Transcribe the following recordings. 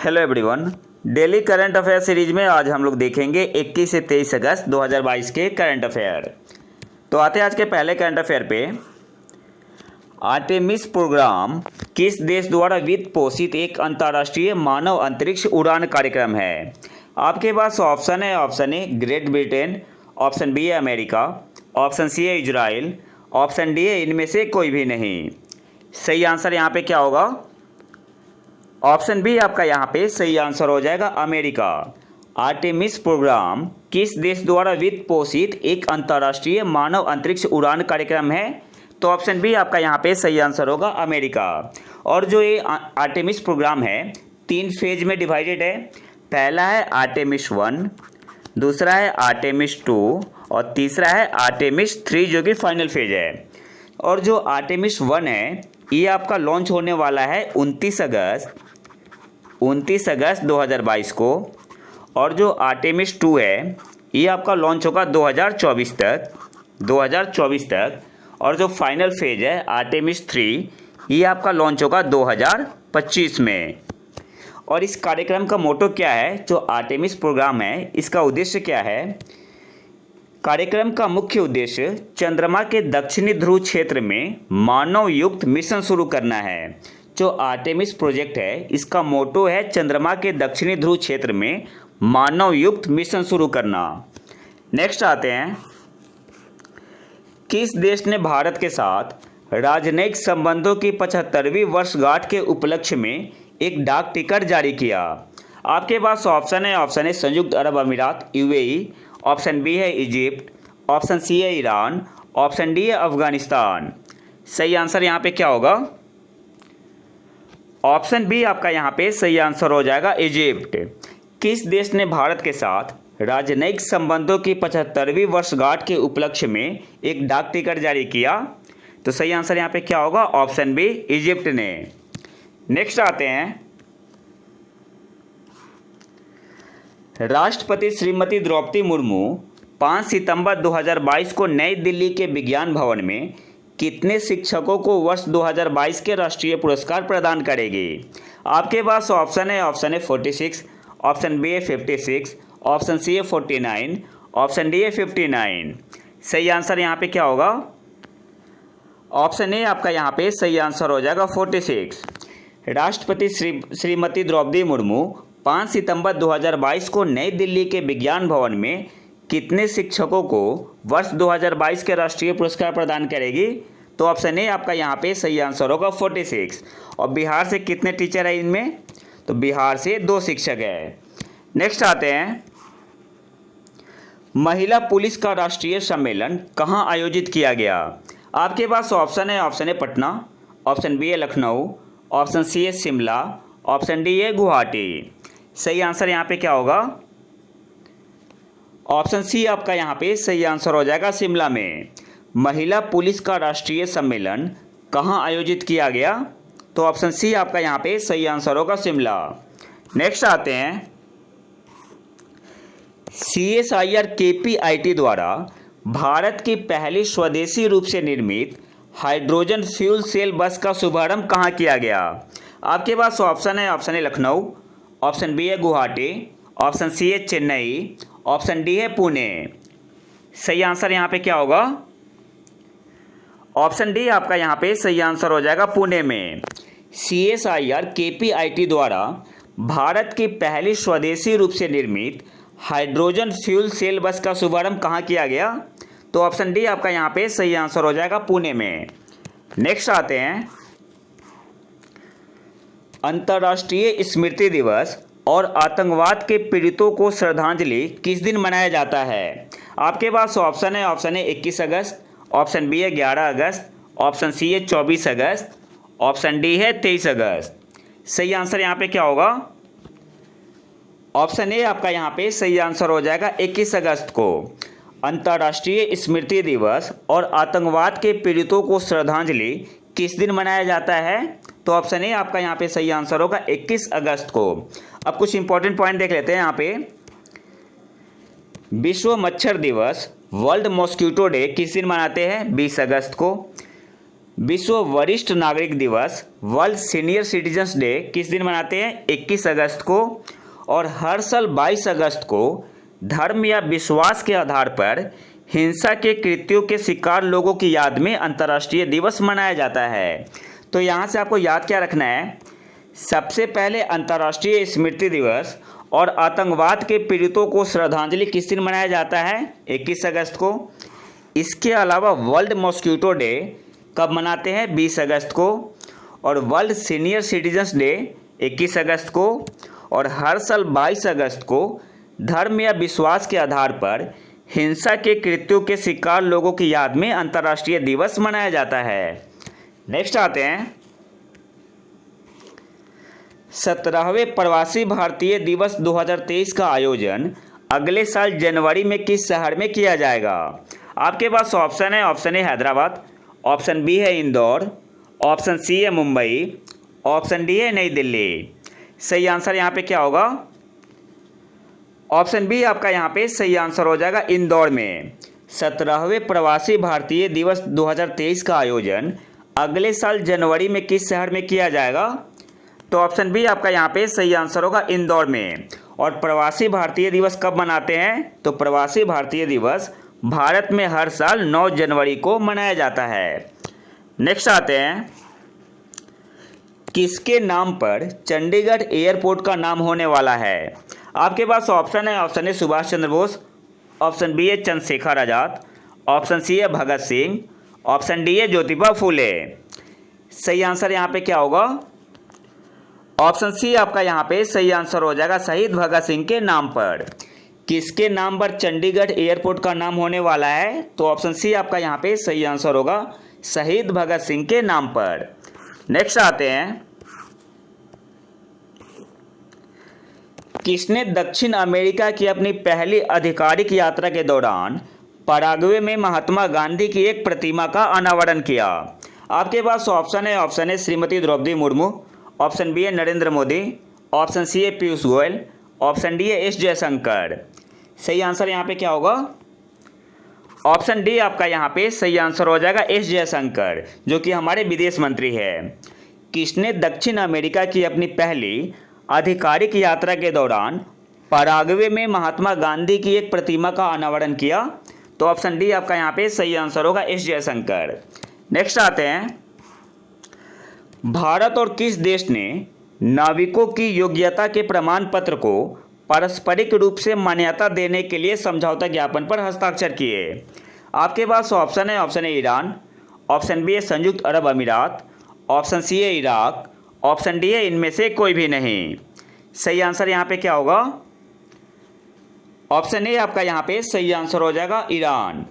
Hello everyone. Daily current affair series में आज हम लोग देखेंगे 21 से 23 अगस्त 2022 के करंट अफेयर। तो आते हैं आज के पहले करंट अफेयर पे। आर्टेमिस प्रोग्राम किस देश द्वारा वित्त पोषित एक अंतर्राष्ट्रीय मानव अंतरिक्ष उड़ान कार्यक्रम है? आपके पास ऑप्शन है। Option A Great Britain, option B है अमेरिका, ऑप्शन सी है इजराइल, ऑप्शन डी है इनमें से कोई भी नहीं। सही आंसर यहाँ पे क्या होगा? ऑप्शन बी आपका यहाँ पे सही आंसर हो जाएगा, अमेरिका। आर्टेमिस प्रोग्राम किस देश द्वारा वित्त पोषित एक अंतर्राष्ट्रीय मानव अंतरिक्ष उड़ान कार्यक्रम है? तो ऑप्शन बी आपका यहाँ पे सही आंसर होगा, अमेरिका। और जो ये आर्टेमिस प्रोग्राम है 3 फेज में डिवाइडेड है। पहला है आर्टेमिस 1, दूसरा है आर्टेमिस 2 और तीसरा है आर्टेमिस 3 जो कि फाइनल फेज है। और जो आर्टेमिस 1 है ये आपका लॉन्च होने वाला है 29 अगस्त 2022 को। और जो आर्टेमिस 2 है ये आपका लॉन्च होगा 2024 तक। और जो फाइनल फेज है आर्टेमिस 3 ये आपका लॉन्च होगा 2025 में। और इस कार्यक्रम का मोटो क्या है? जो आर्टेमिस प्रोग्राम है इसका उद्देश्य क्या है? कार्यक्रम का मुख्य उद्देश्य चंद्रमा के दक्षिणी ध्रुव क्षेत्र में मानव युक्त मिशन शुरू करना है। जो आर्टेमिस प्रोजेक्ट है इसका मोटो है चंद्रमा के दक्षिणी ध्रुव क्षेत्र में मानव युक्त मिशन शुरू करना। नेक्स्ट आते हैं, किस देश ने भारत के साथ राजनयिक संबंधों की 75वीं वर्षगांठ के उपलक्ष्य में एक डाक टिकट जारी किया? आपके पास ऑप्शन है। ऑप्शन ए संयुक्त अरब अमीरात यूएई, ऑप्शन बी है इजिप्ट, ऑप्शन सी है ईरान, ऑप्शन डी है अफगानिस्तान। सही आंसर यहाँ पे क्या होगा? ऑप्शन बी आपका यहाँ पे सही आंसर हो जाएगा, इजिप्ट। किस देश ने भारत के साथ राजनयिक संबंधों की 75वीं वर्षगांठ के उपलक्ष्य में एक डाक टिकट जारी किया? तो सही आंसर यहाँ पे क्या होगा? ऑप्शन बी, इजिप्ट ने। नेक्स्ट आते हैं, राष्ट्रपति श्रीमती द्रौपदी मुर्मू 5 सितंबर 2022 को नई दिल्ली के विज्ञान भवन में कितने शिक्षकों को वर्ष 2022 के राष्ट्रीय पुरस्कार प्रदान करेगी? आपके पास ऑप्शन है। ऑप्शन ए 46, ऑप्शन बी है 56, ऑप्शन सी है 49, ऑप्शन डी है 59। सही आंसर यहाँ पे क्या होगा? ऑप्शन ए आपका यहाँ पे सही आंसर हो जाएगा, 46। राष्ट्रपति श्रीमती द्रौपदी मुर्मू 5 सितंबर 2022 को नई दिल्ली के विज्ञान भवन में कितने शिक्षकों को वर्ष 2022 के राष्ट्रीय पुरस्कार प्रदान करेगी? तो ऑप्शन ए आपका यहाँ पे सही आंसर होगा, 46। और बिहार से कितने टीचर है इनमें? तो बिहार से 2 शिक्षक है। नेक्स्ट आते हैं, महिला पुलिस का राष्ट्रीय सम्मेलन कहाँ आयोजित किया गया? आपके पास ऑप्शन है। Option A Patna, option B है लखनऊ, ऑप्शन सी है शिमला, ऑप्शन डी है गुवाहाटी। सही आंसर यहाँ पे क्या होगा? ऑप्शन सी आपका यहाँ पे सही आंसर हो जाएगा, शिमला में। महिला पुलिस का राष्ट्रीय सम्मेलन कहाँ आयोजित किया गया? तो ऑप्शन सी आपका यहाँ पे सही आंसर होगा, शिमला। नेक्स्ट आते हैं, CSIR KPIT द्वारा भारत की पहली स्वदेशी रूप से निर्मित हाइड्रोजन फ्यूल सेल बस का शुभारंभ कहाँ किया गया? आपके पास ऑप्शन है। Option A Lucknow, option B है गुवाहाटी, ऑप्शन सी है चेन्नई, ऑप्शन डी है पुणे। सही आंसर यहाँ पे क्या होगा? ऑप्शन डी आपका यहाँ पे सही आंसर हो जाएगा, पुणे में। CSIR KPIT द्वारा भारत की पहली स्वदेशी रूप से निर्मित हाइड्रोजन फ्यूल सेल बस का शुभारंभ कहाँ किया गया? तो ऑप्शन डी आपका यहाँ पे सही आंसर हो जाएगा, पुणे में। नेक्स्ट आते हैं, अंतर्राष्ट्रीय स्मृति दिवस और आतंकवाद के पीड़ितों को श्रद्धांजलि किस दिन मनाया जाता है? आपके पास ऑप्शन है। ऑप्शन ए 21 अगस्त, ऑप्शन बी है 11 अगस्त, ऑप्शन सी है 24 अगस्त, ऑप्शन डी है 23 अगस्त। सही आंसर यहाँ पे क्या होगा? ऑप्शन ए आपका यहाँ पे सही आंसर हो जाएगा, 21 अगस्त को अंतर्राष्ट्रीय स्मृति दिवस और आतंकवाद के पीड़ितों को श्रद्धांजलि किस दिन मनाया जाता है? तो ऑप्शन ए आपका यहाँ पे सही आंसर होगा, 21 अगस्त को। अब कुछ इंपॉर्टेंट पॉइंट देख लेते हैं यहाँ पे। विश्व मच्छर दिवस, वर्ल्ड मॉस्किटो डे किस दिन मनाते हैं? 20 अगस्त को। विश्व वरिष्ठ नागरिक दिवस वर्ल्ड सीनियर सिटीजन्स डे किस दिन मनाते हैं? 21 अगस्त को। और हर साल 22 अगस्त को धर्म या विश्वास के आधार पर हिंसा के कृत्यों के शिकार लोगों की याद में अंतर्राष्ट्रीय दिवस मनाया जाता है। तो यहाँ से आपको याद क्या रखना है? सबसे पहले अंतर्राष्ट्रीय स्मृति दिवस और आतंकवाद के पीड़ितों को श्रद्धांजलि किस दिन मनाया जाता है? 21 अगस्त को। इसके अलावा वर्ल्ड मॉस्किटो डे कब मनाते हैं? 20 अगस्त को। और वर्ल्ड सीनियर सिटीजन्स डे 21 अगस्त को। और हर साल 22 अगस्त को धर्म या विश्वास के आधार पर हिंसा के कृत्यों के शिकार लोगों की याद में अंतर्राष्ट्रीय दिवस मनाया जाता है। नेक्स्ट आते हैं 17वें प्रवासी भारतीय दिवस 2023 का आयोजन अगले साल जनवरी में किस शहर में किया जाएगा? आपके पास ऑप्शन है। Option A Hyderabad, option B है इंदौर, ऑप्शन सी है मुंबई, ऑप्शन डी है नई दिल्ली। सही आंसर यहाँ पे क्या होगा? ऑप्शन बी आपका यहाँ पे सही आंसर हो जाएगा, इंदौर में। 17वें प्रवासी भारतीय दिवस 2023 का आयोजन अगले साल जनवरी में किस शहर में किया जाएगा? तो ऑप्शन बी आपका यहाँ पे सही आंसर होगा, इंदौर में। और प्रवासी भारतीय दिवस कब मनाते हैं? तो प्रवासी भारतीय दिवस भारत में हर साल 9 जनवरी को मनाया जाता है। नेक्स्ट आते हैं किसके नाम पर चंडीगढ़ एयरपोर्ट का नाम होने वाला है? आपके पास ऑप्शन है। Option A Subhash Chandra Bose, option B है चंद्रशेखर आज़ाद, ऑप्शन सी है भगत सिंह, ऑप्शन डी है ज्योतिबा फूले। सही आंसर यहाँ पे क्या होगा? ऑप्शन सी आपका यहाँ पे सही आंसर हो जाएगा, शहीद भगत सिंह के नाम पर। किसके नाम पर चंडीगढ़ एयरपोर्ट का नाम होने वाला है? तो ऑप्शन सी आपका यहाँ पे सही आंसर होगा, शहीद भगत सिंह के नाम पर। नेक्स्ट आते हैं किसने दक्षिण अमेरिका की अपनी पहली आधिकारिक यात्रा के दौरान पराग्वे में महात्मा गांधी की एक प्रतिमा का अनावरण किया? आपके पास ऑप्शन है। Option A Shrimati Droupadi Murmu, option B है नरेंद्र मोदी, ऑप्शन सी है पीयूष गोयल, ऑप्शन डी है एस जयशंकर। सही आंसर यहाँ पे क्या होगा? ऑप्शन डी आपका यहाँ पे सही आंसर हो जाएगा, एस जयशंकर, जो कि हमारे विदेश मंत्री है। किसने दक्षिण अमेरिका की अपनी पहली आधिकारिक यात्रा के दौरान पराग्वे में महात्मा गांधी की एक प्रतिमा का अनावरण किया? तो ऑप्शन डी आपका यहाँ पे सही आंसर होगा, एस जयशंकर। नेक्स्ट आते हैं भारत और किस देश ने नाविकों की योग्यता के प्रमाण पत्र को पारस्परिक रूप से मान्यता देने के लिए समझौता ज्ञापन पर हस्ताक्षर किए? आपके पास ऑप्शन है। Option A Iran, option B है संयुक्त अरब अमीरात, ऑप्शन सी है इराक, ऑप्शन डी है इनमें से कोई भी नहीं। सही आंसर यहाँ पे क्या होगा? ऑप्शन ए आपका यहाँ पे सही आंसर हो जाएगा, ईरान।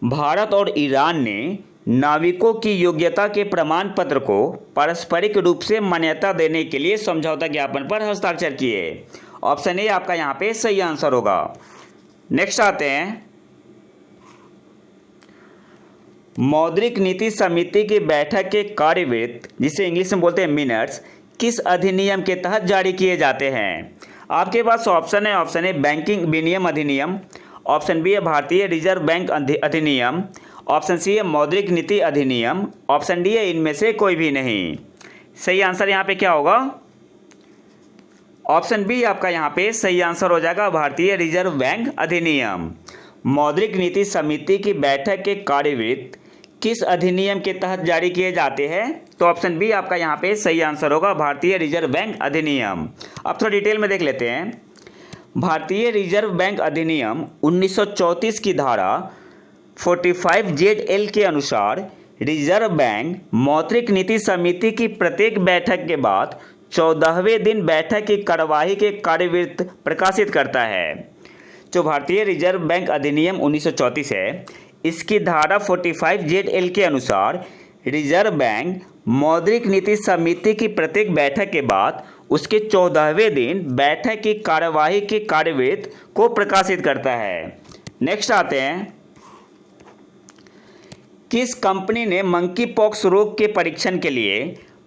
भारत और ईरान ने नाविकों की योग्यता के प्रमाण पत्र को पारस्परिक रूप से मान्यता देने के लिए समझौता ज्ञापन पर हस्ताक्षर किए। ऑप्शन ए आपका यहाँ पे सही आंसर होगा। नेक्स्ट आते हैं मौद्रिक नीति समिति की बैठक के कार्यवृत्त, जिसे इंग्लिश में बोलते हैं मिनट्स, किस अधिनियम के तहत जारी किए जाते हैं? आपके पास ऑप्शन है। ऑप्शन ए बैंकिंग विनियम अधिनियम, ऑप्शन बी है भारतीय रिजर्व बैंक अधिनियम, ऑप्शन सी है मौद्रिक नीति अधिनियम, ऑप्शन डी है इनमें से कोई भी नहीं। सही आंसर यहाँ पे क्या होगा? ऑप्शन बी आपका यहाँ पे सही आंसर हो जाएगा, भारतीय रिजर्व बैंक अधिनियम। मौद्रिक नीति समिति की बैठक के कार्यवृत्त किस अधिनियम के तहत जारी किए जाते हैं? तो ऑप्शन बी आपका यहाँ पे सही आंसर होगा, भारतीय रिजर्व बैंक अधिनियम। अब थोड़ा डिटेल में देख लेते हैं। भारतीय रिजर्व बैंक अधिनियम 1934 की धारा 45 ZL के अनुसार रिजर्व बैंक मौद्रिक नीति समिति की प्रत्येक बैठक के बाद 14वें दिन बैठक की कार्यवाही के कार्यवृत्त प्रकाशित करता है। जो भारतीय रिजर्व बैंक अधिनियम 1934 है, इसकी धारा 45 ZL के अनुसार रिजर्व बैंक मौद्रिक नीति समिति की प्रत्येक बैठक के बाद उसके 14वें दिन बैठक की कार्यवाही के कार्यवृत्त को प्रकाशित करता है। नेक्स्ट आते हैं किस कंपनी ने मंकी पॉक्स रोग के परीक्षण के लिए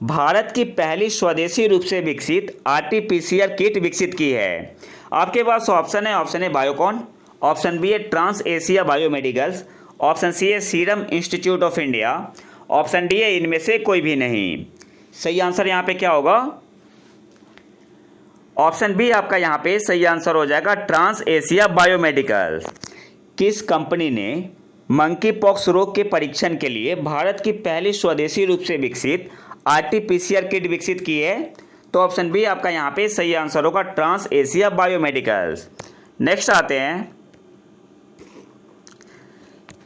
भारत की पहली स्वदेशी रूप से विकसित RT-PCR किट विकसित की है? आपके पास ऑप्शन है। Option A Biocon, option B है Trans Asia Biomedicals, option C है Serum Institute of India, option D है इनमें से कोई भी नहीं। सही आंसर यहाँ पे क्या होगा? ऑप्शन बी आपका यहाँ पे सही आंसर हो जाएगा, ट्रांस एशिया बायोमेडिकल। किस कंपनी ने मंकी पॉक्स रोग के परीक्षण के लिए भारत की पहली स्वदेशी रूप से विकसित आरटी-पीसीआर किट विकसित की है? तो ऑप्शन बी आपका यहाँ पे सही आंसर होगा, ट्रांस एशिया बायोमेडिकल्स। नेक्स्ट आते हैं,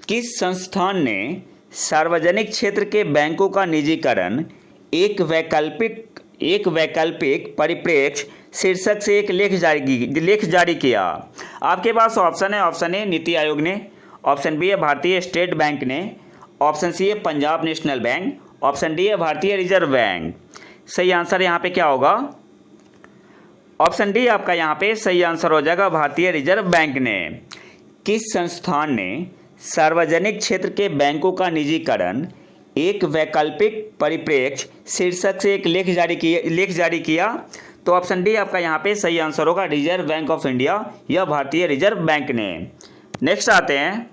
किस संस्थान ने सार्वजनिक क्षेत्र के बैंकों का निजीकरण एक वैकल्पिक परिप्रेक्ष्य शीर्षक से एक लेख जारी किया? आपके पास ऑप्शन है, ऑप्शन ए नीति आयोग ने, ऑप्शन बी है भारतीय स्टेट बैंक ने, ऑप्शन सी है Punjab national bank, option D है भारतीय रिजर्व बैंक। सही आंसर यहाँ पे क्या होगा? ऑप्शन डी आपका यहाँ पे सही आंसर हो जाएगा, भारतीय रिजर्व बैंक ने। किस संस्थान ने सार्वजनिक क्षेत्र के बैंकों का निजीकरण एक वैकल्पिक परिप्रेक्ष्य शीर्षक से एक लेख जारी किया? तो ऑप्शन डी आपका यहाँ पे सही आंसर होगा, रिजर्व बैंक ऑफ इंडिया या भारतीय रिजर्व बैंक ने। नेक्स्ट आते हैं,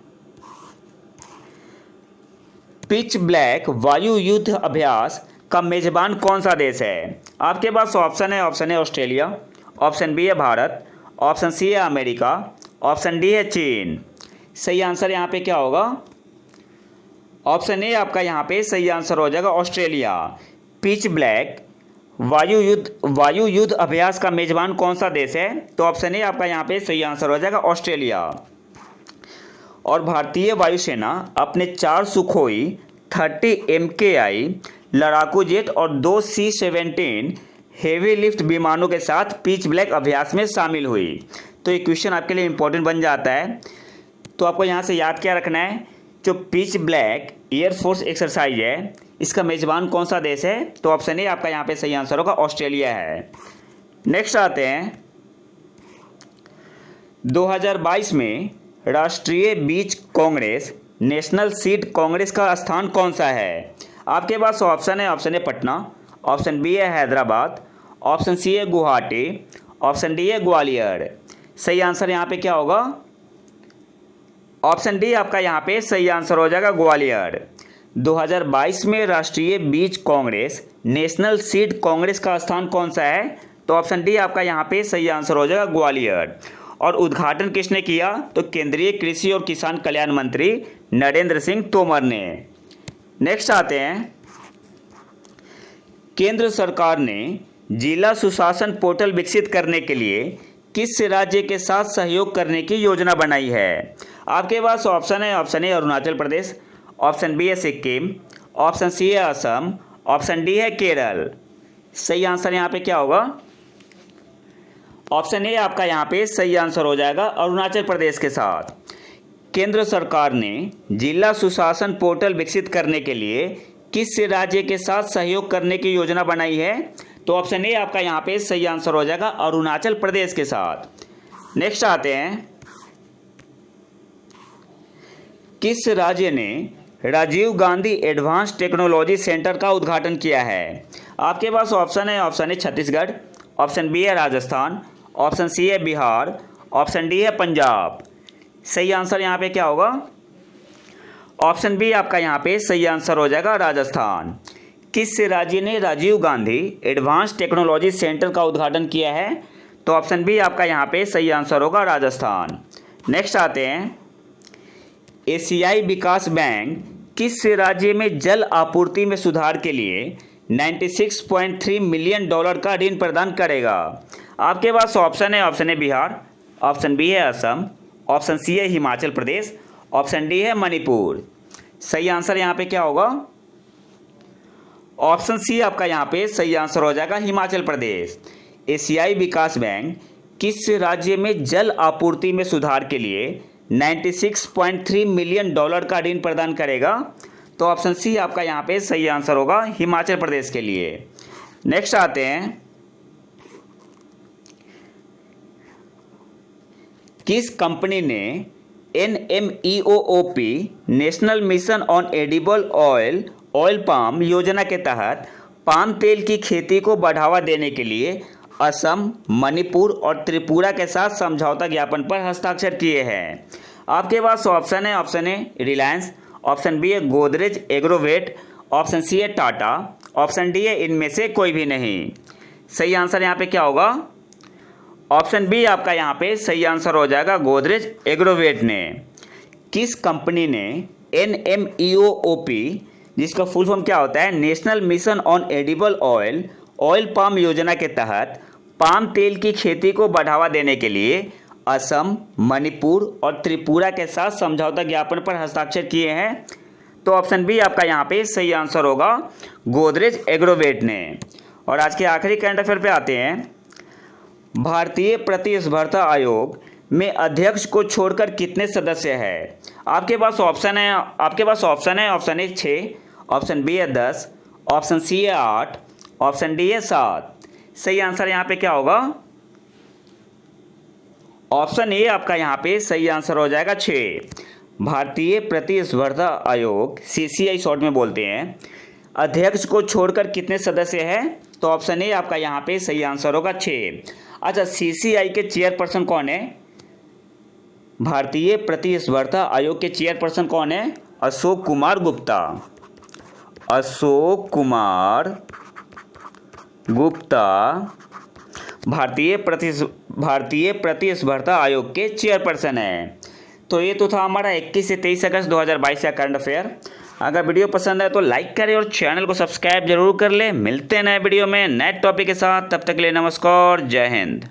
पिच ब्लैक वायु युद्ध अभ्यास का मेजबान कौन सा देश है? आपके पास ऑप्शन है, option A Australia, option B है भारत, ऑप्शन सी है अमेरिका, ऑप्शन डी है चीन। सही आंसर यहाँ पे क्या होगा? ऑप्शन ए आपका यहाँ पे सही आंसर हो जाएगा, ऑस्ट्रेलिया। पिच ब्लैक वायु युद्ध अभ्यास का मेजबान कौन सा देश है? तो ऑप्शन ए आपका यहाँ पे सही आंसर हो जाएगा, ऑस्ट्रेलिया। और भारतीय वायुसेना अपने 4 सुखोई 30 MKI लड़ाकू जेट और 2 C-17 हेवी लिफ्ट विमानों के साथ पिच ब्लैक अभ्यास में शामिल हुई। तो ये क्वेश्चन आपके लिए इंपॉर्टेंट बन जाता है। तो आपको यहाँ से याद क्या रखना है, जो पिच ब्लैक एयरफोर्स एक्सरसाइज है इसका मेजबान कौन सा देश है? तो ऑप्शन ए आपका यहाँ पे सही आंसर होगा, ऑस्ट्रेलिया है। नेक्स्ट आते हैं, 2022 में राष्ट्रीय बीज कांग्रेस नेशनल सीड कांग्रेस का स्थान कौन सा है? आपके पास ऑप्शन है, option A Patna, option B है हैदराबाद, ऑप्शन सी है गुवाहाटी, ऑप्शन डी है ग्वालियर। सही आंसर यहाँ पे क्या होगा? ऑप्शन डी आपका यहाँ पे सही आंसर हो जाएगा, ग्वालियर। 2022 में राष्ट्रीय बीज कांग्रेस नेशनल सीड कांग्रेस का स्थान कौन सा है? तो ऑप्शन डी आपका यहाँ पे सही आंसर हो जाएगा, ग्वालियर। और उद्घाटन किसने किया? तो केंद्रीय कृषि और किसान कल्याण मंत्री नरेंद्र सिंह तोमर ने। नेक्स्ट आते हैं, केंद्र सरकार ने जिला सुशासन पोर्टल विकसित करने के लिए किस राज्य के साथ सहयोग करने की योजना बनाई है? आपके पास ऑप्शन है, option A Arunachal Pradesh, option B है सिक्किम, ऑप्शन सी है असम, ऑप्शन डी है केरल। सही आंसर यहाँ पे क्या होगा? ऑप्शन ए आपका यहाँ पे सही आंसर हो जाएगा, अरुणाचल प्रदेश के साथ। केंद्र सरकार ने जिला सुशासन पोर्टल विकसित करने के लिए किस राज्य के साथ सहयोग करने की योजना बनाई है? तो ऑप्शन ए आपका यहाँ पे सही आंसर हो जाएगा, अरुणाचल प्रदेश के साथ। नेक्स्ट आते हैं, किस राज्य ने Rajiv Gandhi advance technology centre का उद्घाटन किया है? आपके पास ऑप्शन है, option A Chhattisgarh, option B है राजस्थान, ऑप्शन सी है बिहार, ऑप्शन डी है पंजाब। सही आंसर यहाँ पे क्या होगा? ऑप्शन बी आपका यहाँ पे सही आंसर हो जाएगा, राजस्थान। किस राज्य ने Rajiv Gandhi advance technology centre का उद्घाटन किया है? तो ऑप्शन बी आपका यहाँ पे सही आंसर होगा, राजस्थान। नेक्स्ट आते हैं, एशियाई विकास बैंक किस राज्य में जल आपूर्ति में सुधार के लिए 96.3 मिलियन डॉलर का ऋण प्रदान करेगा? आपके पास ऑप्शन है, option A Bihar, option B है असम, ऑप्शन सी है हिमाचल प्रदेश, ऑप्शन डी है मणिपुर। सही आंसर यहाँ पे क्या होगा? ऑप्शन सी आपका यहाँ पे सही आंसर हो जाएगा, हिमाचल प्रदेश। एशियाई विकास बैंक किस राज्य में जल आपूर्ति में सुधार के लिए 96.3 मिलियन डॉलर का ऋण प्रदान करेगा? तो ऑप्शन सी आपका यहाँ पे सही आंसर होगा, हिमाचल प्रदेश के लिए। नेक्स्ट आते हैं, किस कंपनी ने NMEOOP national mission on edible oil palm योजना के तहत पाम तेल की खेती को बढ़ावा देने के लिए असम, मणिपुर और त्रिपुरा के साथ समझौता ज्ञापन पर हस्ताक्षर किए हैं? आपके पास ऑप्शन है, option A Reliance, option B है गोदरेज एग्रोवेट, ऑप्शन सी है टाटा, ऑप्शन डी है इनमें से कोई भी नहीं। सही आंसर यहाँ पे क्या होगा? ऑप्शन बी आपका यहाँ पे सही आंसर हो जाएगा, गोदरेज एग्रोवेट ने। किस कंपनी ने NMEO-OP, जिसका फुल फॉर्म क्या होता है, national mission on edible oil, oil palm योजना के तहत पाम तेल की खेती को बढ़ावा देने के लिए असम, मणिपुर और त्रिपुरा के साथ समझौता ज्ञापन पर हस्ताक्षर किए हैं? तो ऑप्शन बी आपका यहाँ पे सही आंसर होगा, गोदरेज एग्रोवेट ने। और आज के आखिरी करंट अफेयर पे आते हैं। भारतीय प्रतिस्पर्धा आयोग में अध्यक्ष को छोड़कर कितने सदस्य हैं? आपके पास ऑप्शन है ऑप्शन ए 6, ऑप्शन बी है 10, ऑप्शन सी है 8, ऑप्शन डी है 7। सही आंसर यहाँ पे क्या होगा? ऑप्शन ए आपका यहाँ पे सही आंसर हो जाएगा 6। भारतीय प्रतिस्पर्धा आयोग, CCI शॉर्ट में बोलते हैं, अध्यक्ष को छोड़कर कितने सदस्य हैं? तो ऑप्शन ए आपका यहाँ पे सही आंसर होगा 6। अच्छा, CCI के चेयरपर्सन कौन है? भारतीय प्रतिस्पर्धा आयोग के चेयरपर्सन कौन है? अशोक कुमार गुप्ता। अशोक कुमार गुप्ता भारतीय प्रतिस्पर्धा आयोग के चेयरपर्सन है। तो ये तो था हमारा 21 से 23 अगस्त 2022 का करंट अफेयर। अगर वीडियो पसंद है तो लाइक करें और चैनल को सब्सक्राइब जरूर कर ले। मिलते हैं नए वीडियो में नए टॉपिक के साथ, तब तक के लिए नमस्कार, जय हिंद।